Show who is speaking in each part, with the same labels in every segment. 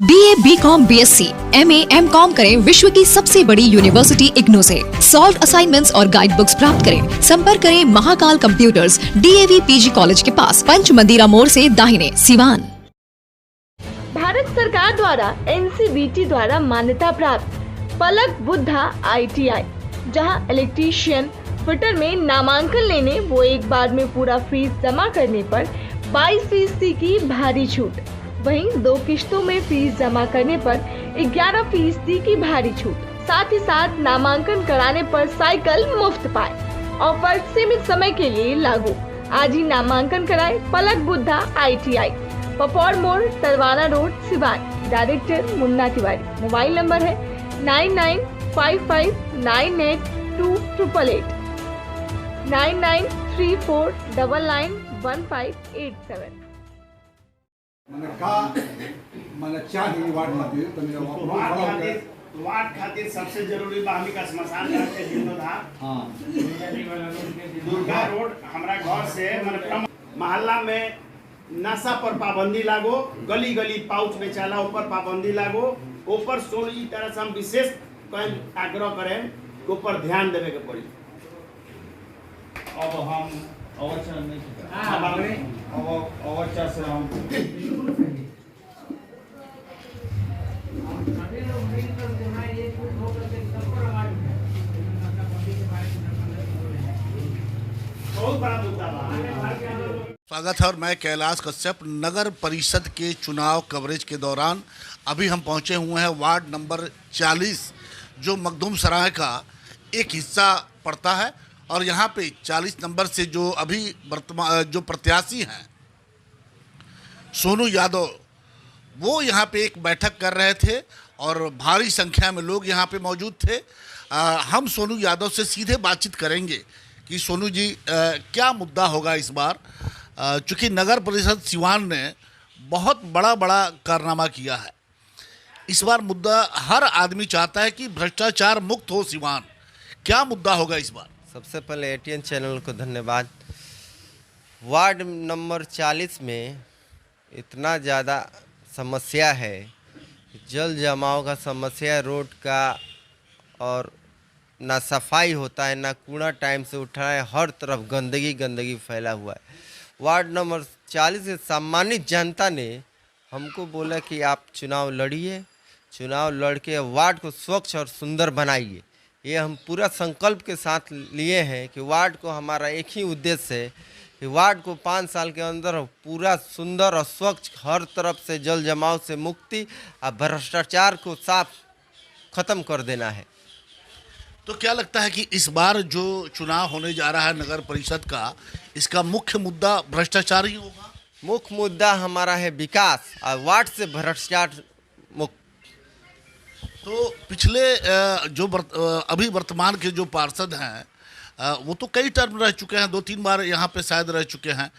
Speaker 1: BA, BCom, BSc, MA, MCom करें विश्व की सबसे बड़ी यूनिवर्सिटी इग्नू से। सॉल्व असाइनमेंट्स और गाइड बुक्स प्राप्त करें। संपर्क करें Mahakal computers, DAV PG college के पास, पंच मंदिरा मोड़ से दाहिने, सिवान।
Speaker 2: भारत सरकार द्वारा NCBT द्वारा मान्यता प्राप्त पलक बुद्धा ITI, जहां इलेक्ट्रीशियन फिटर में नामांकन लेने वो एक बार में पूरा फीस जमा करने पर 22% की भारी छूट, वहीं 2 किश्तों में फीस जमा करने पर 11% की भारी छूट, साथ ही साथ नामांकन कराने पर साइकिल मुफ्त पाए। ऑफर सीमित समय के लिए लागू। आज ही नामांकन कराएं पलक बुद्धा ITI, पपौर मोड़, Tarwana road, Siwan. Director Munna Tiwari. Mobile number है 9955982888, 9934991587।
Speaker 3: મને ચાહી વાડમાંથી તમે
Speaker 4: वार्ड खातिर सबसे जरूरी बा हमी का स्मशान घाट के जीर्णोद्धार।
Speaker 3: हाँ
Speaker 4: दुर्गा रोड हमरा घर से मोहल्ला में नशा पर पाबंदी लागो, गली गली पाउच बेचाला ऊपर पाबंदी लागो, ऊपर सोल ई तरह से हम विशेष आग्रह करें कि ऊपर ध्यान देवे के पड़ी। अब हम अवचर नहीं अवचर से हम बहुत बड़ा मुद्दा बा।
Speaker 5: स्वागत है और मैं कैलाश कश्यप। नगर परिषद के चुनाव कवरेज के दौरान अभी हम पहुंचे हुए हैं वार्ड नंबर 40, जो मखदूम सराय का एक हिस्सा पड़ता है। और यहाँ पे 40 नंबर से जो अभी वर्तमान जो प्रत्याशी हैं सोनू यादव, वो यहाँ पे एक बैठक कर रहे थे और भारी संख्या में लोग यहाँ पे मौजूद थे। हम सोनू यादव से सीधे बातचीत करेंगे कि सोनू जी क्या मुद्दा होगा इस बार, चूँकि नगर परिषद सिवान ने बहुत बड़ा कारनामा किया है। इस बार मुद्दा हर आदमी चाहता है कि भ्रष्टाचार मुक्त हो सिवान। क्या मुद्दा होगा इस बार?
Speaker 6: सबसे पहले ATN चैनल को धन्यवाद। वार्ड नंबर 40 में इतना ज़्यादा समस्या है, जल जमाव का समस्या, रोड का, और ना सफाई होता है, ना कूड़ा टाइम से उठा है, हर तरफ गंदगी फैला हुआ है। वार्ड नंबर 40 से सम्मानित जनता ने हमको बोला कि आप चुनाव लड़िए, चुनाव लड़ के वार्ड को स्वच्छ और सुंदर बनाइए। ये हम पूरा संकल्प के साथ लिए हैं कि वार्ड को, हमारा एक ही उद्देश्य है कि वार्ड को 5 साल के अंदर पूरा सुंदर और स्वच्छ, हर तरफ से जल जमाव से मुक्ति और भ्रष्टाचार को साफ खत्म कर देना है।
Speaker 5: तो क्या लगता है कि इस बार जो चुनाव होने जा रहा है नगर परिषद का, इसका मुख्य मुद्दा भ्रष्टाचार ही होगा?
Speaker 6: मुख्य मुद्दा हमारा है विकास और वार्ड से भ्रष्टाचार मुक्त।
Speaker 5: तो पिछले जो अभी वर्तमान के जो पार्षद हैं, वो तो कई टर्म रह चुके हैं, 2-3 बार यहाँ पे शायद रह चुके हैं।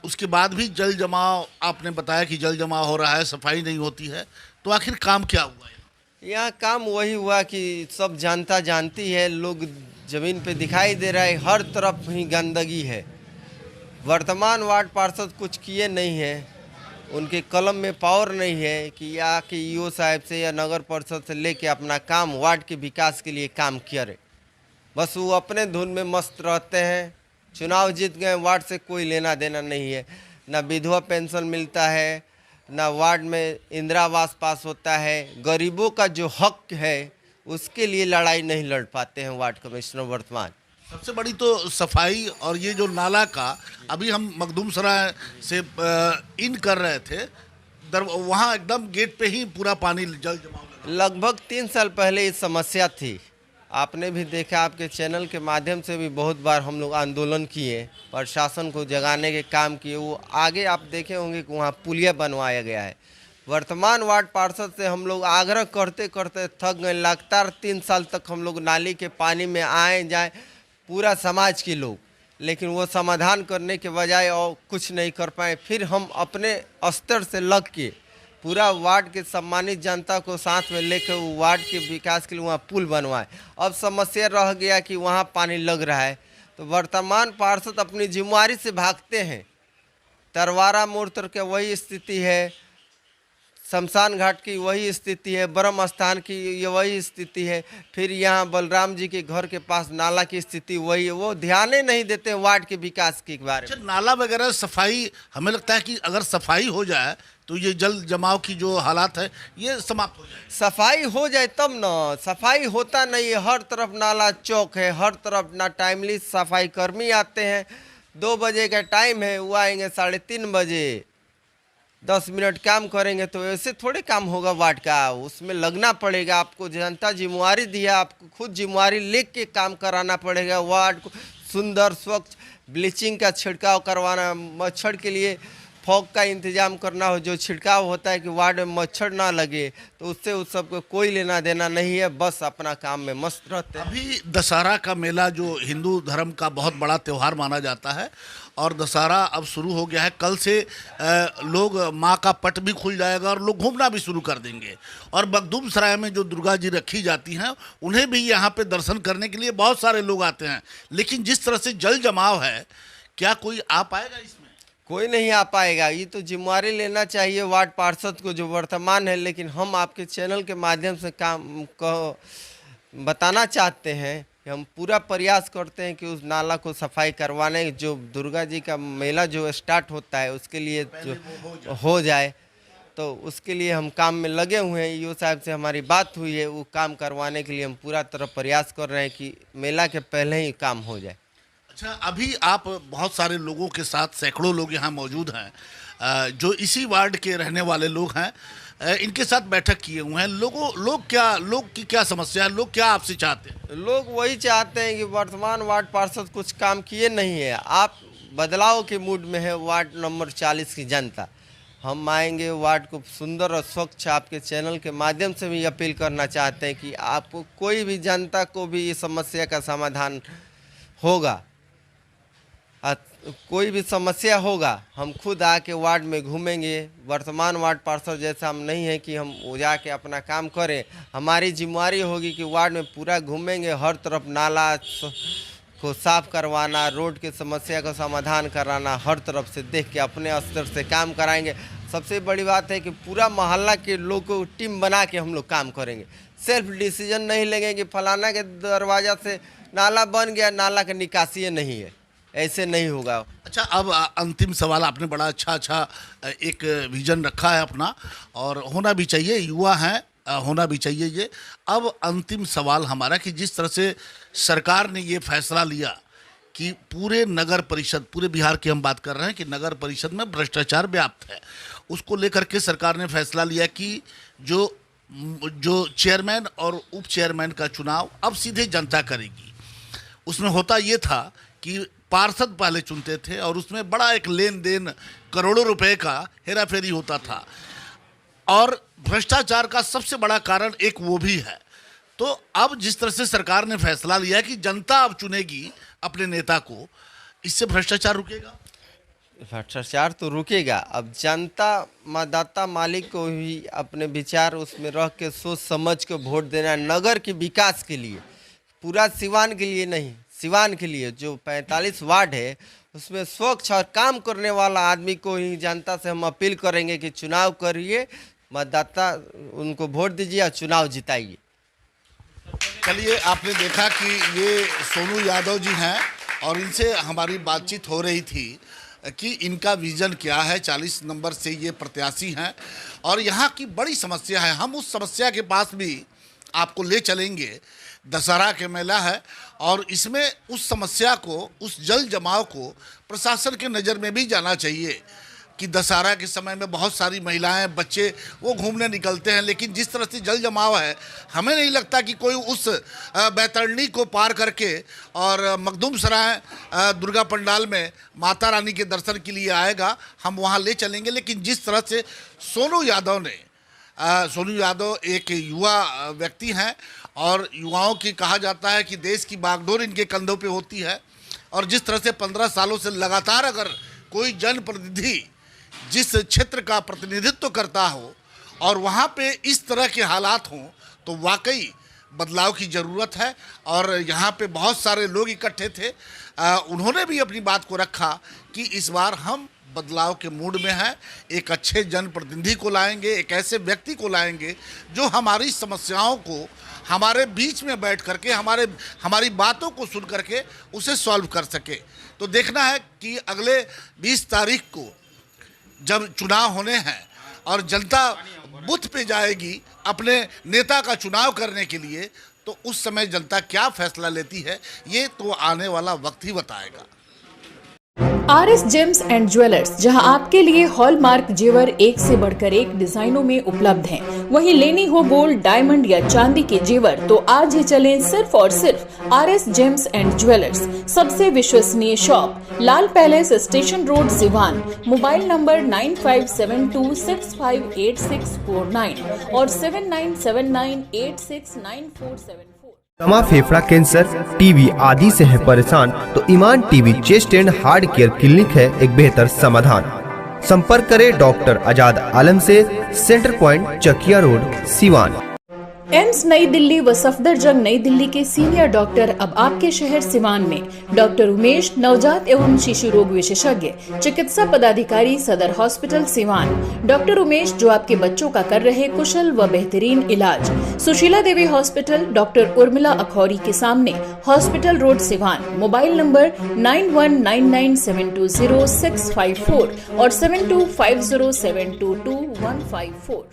Speaker 5: उसके बाद भी जल जमाव, आपने बताया कि जल जमाव हो रहा है, सफाई नहीं होती है, तो आखिर काम क्या हुआ?
Speaker 6: यहाँ काम वही हुआ कि सब जनता जानती है, लोग ज़मीन पे दिखाई दे रहा है, हर तरफ ही गंदगी है। वर्तमान वार्ड पार्षद कुछ किए नहीं है, उनके कलम में पावर नहीं है कि या कि EO साहब से या नगर परिषद से लेके अपना काम वार्ड के विकास के लिए काम करे। बस वो अपने धुन में मस्त रहते हैं। चुनाव जीत गए, वार्ड से कोई लेना देना नहीं है, ना विधवा पेंशन मिलता है, ना वार्ड में इंदिरा आवास पास होता है। गरीबों का जो हक है उसके लिए लड़ाई नहीं लड़ पाते हैं वार्ड कमिश्नर वर्तमान।
Speaker 5: सबसे बड़ी तो सफाई, और ये जो नाला का, अभी हम मखदूम सराय से इन कर रहे थे, वहाँ एकदम गेट पे ही पूरा पानी जल जमाव।
Speaker 6: लगभग 3 साल पहले ये समस्या थी, आपने भी देखा, आपके चैनल के माध्यम से भी बहुत बार हम लोग आंदोलन किए, प्रशासन को जगाने के काम किए। वो आगे आप देखे होंगे कि वहाँ पुलिया बनवाया गया है। वर्तमान वार्ड पार्षद से हम लोग आग्रह करते करते थक गए। लगातार 3 साल तक हम लोग नाली के पानी में आए जाए, पूरा समाज के लोग, लेकिन वो समाधान करने के बजाय और कुछ नहीं कर पाए। फिर हम अपने स्तर से लग के पूरा वार्ड के सम्मानित जनता को साथ में लेकर वार्ड के विकास के लिए वहाँ पुल बनवाए। अब समस्या रह गया कि वहाँ पानी लग रहा है, तो वर्तमान पार्षद अपनी जिम्मेदारी से भागते हैं। तरवारा मोड़ तक के वही स्थिति है, शमशान घाट की वही स्थिति है, ब्रह्म स्थान की ये वही स्थिति है, फिर यहाँ बलराम जी के घर के पास नाला की स्थिति वही है। वो ध्यान ही नहीं देते वार्ड के विकास के बारे में।
Speaker 5: नाला वगैरह सफाई, हमें लगता है कि अगर सफाई हो जाए तो ये जल जमाव की जो हालात है ये समाप्त हो जाए।
Speaker 6: सफाई हो जाए तब न, सफाई होता नहीं है, हर तरफ नाला चौक है, हर तरफ ना टाइमली सफाई कर्मी आते हैं। 2 बजे का टाइम है, वो आएंगे 3:30 बजे, 10 मिनट काम करेंगे, तो ऐसे थोड़े काम होगा वार्ड का। उसमें लगना पड़ेगा, आपको जनता जिम्मेवारी दी है, आपको खुद जिम्मेवारी लेके के काम कराना पड़ेगा। वार्ड को सुंदर स्वच्छ, ब्लीचिंग का छिड़काव करवाना, मच्छर के लिए फॉग का इंतजाम करना हो, जो छिड़काव होता है कि वार्ड में मच्छर ना लगे, तो उससे उस सबको कोई लेना देना नहीं है, बस अपना काम में मस्त रहते हैं।
Speaker 5: अभी दशहरा का मेला जो हिंदू धर्म का बहुत बड़ा त्यौहार माना जाता है और दशहरा अब शुरू हो गया है। कल से लोग माँ का पट भी खुल जाएगा और लोग घूमना भी शुरू कर देंगे। और मखदूम सराय में जो दुर्गा जी रखी जाती हैं उन्हें भी यहाँ पे दर्शन करने के लिए बहुत सारे लोग आते हैं। लेकिन जिस तरह से जल जमाव है, क्या कोई आ पाएगा इसमें?
Speaker 6: कोई नहीं आ पाएगा। ये तो जिम्मेवारी लेना चाहिए वार्ड पार्षद को जो वर्तमान है, लेकिन हम आपके चैनल के माध्यम से काम को बताना चाहते हैं कि हम पूरा प्रयास करते हैं कि उस नाला को सफाई करवाने, जो दुर्गा जी का मेला जो स्टार्ट होता है उसके लिए जो हो जाए, तो उसके लिए हम काम में लगे हुए हैं। ईओ साहब से हमारी बात हुई है, वो काम करवाने के लिए हम पूरा तरह प्रयास कर रहे हैं कि मेला के पहले ही काम हो जाए।
Speaker 5: अच्छा, अभी आप बहुत सारे लोगों के साथ, सैकड़ों लोग यहाँ मौजूद हैं जो इसी वार्ड के रहने वाले लोग हैं, इनके साथ बैठक किए हुए हैं। लोग की क्या समस्या है, लोग क्या आपसे चाहते हैं?
Speaker 6: लोग वही चाहते हैं कि वर्तमान वार्ड पार्षद कुछ काम किए नहीं है, आप बदलाव के मूड में है वार्ड नंबर 40 की जनता। हम आएंगे वार्ड को सुंदर और स्वच्छ, आपके चैनल के माध्यम से भी अपील करना चाहते हैं कि आपको कोई भी जनता को भी इस समस्या का समाधान होगा, कोई भी समस्या होगा, हम खुद आके वार्ड में घूमेंगे। वर्तमान वार्ड पार्षद जैसा हम नहीं है कि हम जाके अपना काम करें। हमारी जिम्मेवारी होगी कि वार्ड में पूरा घूमेंगे, हर तरफ नाला को साफ करवाना, रोड की समस्या का समाधान कराना, हर तरफ से देख के अपने स्तर से काम कराएंगे। सबसे बड़ी बात है कि पूरा मोहल्ला के लोग को टीम बना के हम लोग काम करेंगे। सेल्फ डिसीजन नहीं लेंगे कि फलाना के दरवाज़ा से नाला बन गया, नाला का निकासी नहीं है, ऐसे नहीं होगा।
Speaker 5: अच्छा, अब अंतिम सवाल, आपने बड़ा अच्छा एक विजन रखा है अपना, और होना भी चाहिए, युवा हैं, होना भी चाहिए ये। अब अंतिम सवाल हमारा कि जिस तरह से सरकार ने ये फैसला लिया कि पूरे नगर परिषद, पूरे बिहार की हम बात कर रहे हैं कि नगर परिषद में भ्रष्टाचार व्याप्त है, उसको लेकर के सरकार ने फैसला लिया कि जो चेयरमैन और उप चेयरमैन का चुनाव अब सीधे जनता करेगी। उसमें होता ये था कि पार्षद पहले चुनते थे और उसमें बड़ा एक लेन देन, करोड़ों रुपए का हेरा फेरी होता था, और भ्रष्टाचार का सबसे बड़ा कारण एक वो भी है। तो अब जिस तरह से सरकार ने फैसला लिया कि जनता अब चुनेगी अपने नेता को, इससे भ्रष्टाचार रुकेगा?
Speaker 6: भ्रष्टाचार तो रुकेगा। अब जनता, मतदाता, मालिक को भी अपने विचार उसमें रख के सोच समझ के वोट देना, नगर के विकास के लिए, पूरा सिवान के लिए नहीं, सिवान के लिए जो 45 वार्ड है उसमें स्वच्छ और काम करने वाला आदमी को ही जनता से हम अपील करेंगे कि चुनाव करिए, मतदाता उनको वोट दीजिए और चुनाव जिताइए।
Speaker 5: चलिए, आपने देखा कि ये सोनू यादव जी हैं और इनसे हमारी बातचीत हो रही थी कि इनका विजन क्या है। 40 नंबर से ये प्रत्याशी हैं और यहाँ की बड़ी समस्या है, हम उस समस्या के पास भी आपको ले चलेंगे। दशहरा के मेला है और इसमें उस समस्या को, उस जल जमाव को प्रशासन के नज़र में भी जाना चाहिए कि दशहरा के समय में बहुत सारी महिलाएं, बच्चे वो घूमने निकलते हैं, लेकिन जिस तरह से जल जमाव है, हमें नहीं लगता कि कोई उस बैतरणी को पार करके और मखदूम सराय दुर्गा पंडाल में माता रानी के दर्शन के लिए आएगा। हम वहाँ ले चलेंगे। लेकिन जिस तरह से सोनू यादव एक युवा व्यक्ति हैं और युवाओं की कहा जाता है कि देश की बागडोर इनके कंधों पे होती है, और जिस तरह से 15 सालों से लगातार अगर कोई जनप्रतिनिधि जिस क्षेत्र का प्रतिनिधित्व करता हो और वहाँ पे इस तरह के हालात हों, तो वाकई बदलाव की ज़रूरत है। और यहाँ पे बहुत सारे लोग इकट्ठे थे, उन्होंने भी अपनी बात को रखा कि इस बार हम बदलाव के मूड में है। एक अच्छे जनप्रतिनिधि को लाएंगे, एक ऐसे व्यक्ति को लाएंगे जो हमारी समस्याओं को हमारे बीच में बैठ करके हमारी बातों को सुन करके उसे सॉल्व कर सके। तो देखना है कि अगले 20 तारीख को जब चुनाव होने हैं और जनता बूथ पे जाएगी अपने नेता का चुनाव करने के लिए, तो उस समय जनता क्या फैसला लेती है ये तो आने वाला वक्त ही बताएगा।
Speaker 7: RS जेम्स एंड ज्वेलर्स, जहां आपके लिए हॉलमार्क जेवर एक से बढ़कर एक डिजाइनों में उपलब्ध हैं। वहीं लेनी हो गोल्ड, डायमंड या चांदी के जेवर तो आज ही चलें सिर्फ और सिर्फ RS जेम्स एंड ज्वेलर्स। सबसे विश्वसनीय shop, Lal palace, station road, Siwan. Mobile number 9572658649 और 7979869474।
Speaker 8: दमा, फेफड़ा कैंसर, टीबी आदि से है परेशान तो Iman TB chest and heart care clinic है एक बेहतर समाधान। संपर्क करें डॉक्टर आजाद आलम से, centre point, Chakia road, Siwan.
Speaker 7: AIIMS Nai Delhi व सफदरजंग नई दिल्ली के सीनियर डॉक्टर अब आपके शहर सिवान में। डॉक्टर उमेश, नवजात एवं शिशु रोग विशेषज्ञ, चिकित्सा पदाधिकारी, सदर हॉस्पिटल सिवान। डॉक्टर उमेश जो आपके बच्चों का कर रहे कुशल व बेहतरीन इलाज। सुशीला देवी हॉस्पिटल, डॉक्टर उर्मिला अखौरी के सामने, hospital road, Siwan. Mobile number 9199720654 और 7250722154।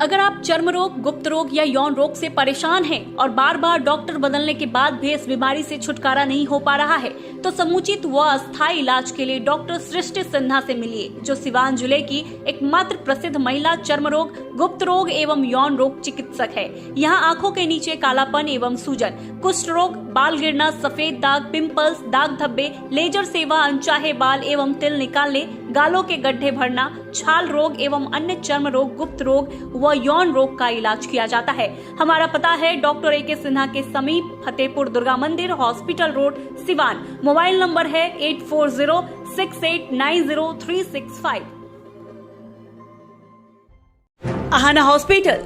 Speaker 9: अगर आप चर्म रोग, गुप्त रोग या यौन रोग से परेशान हैं और बार बार डॉक्टर बदलने के बाद भी इस बीमारी से छुटकारा नहीं हो पा रहा है, तो समुचित व अस्थायी इलाज के लिए डॉक्टर सृष्टि सिन्हा से मिलिए, जो सिवान जिले की एकमात्र प्रसिद्ध महिला चर्म रोग, गुप्त रोग एवं यौन रोग चिकित्सक है। यहाँ आंखों के नीचे कालापन एवं सूजन, कुष्ठ रोग, बाल गिरना, सफेद दाग, पिंपल्स, दाग धब्बे, लेजर सेवा, अनचाहे बाल एवं तिल निकालने, गालों के गड्ढे भरना, छाल रोग एवं अन्य चर्म रोग, गुप्त रोग व यौन रोग का इलाज किया जाता है। हमारा पता है डॉक्टर A.K. सिन्हा के समीप, फतेहपुर दुर्गा मंदिर, hospital road, Siwan. Mobile number है 8406890365। आहाना हॉस्पिटल,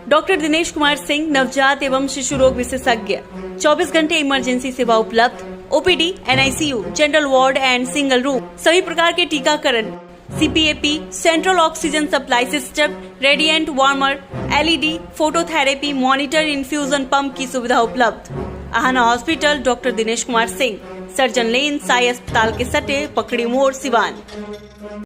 Speaker 9: डॉक्टर दिनेश कुमार सिंह, नवजात एवं शिशु रोग विशेषज्ञ, 24 घंटे इमरजेंसी सेवा उपलब्ध। OPD, NICU, general ward and single room, सभी प्रकार के टीकाकरण, CPAP, central oxygen supply system, radiant warmer, LED, phototherapy, monitor, infusion pump की सुविधा उपलब्ध। Aahana hospital, doctor Dinesh Kumar Singh, surgeon lane, Sai अस्पताल के सटे, पकड़ी मोड़, सिवान।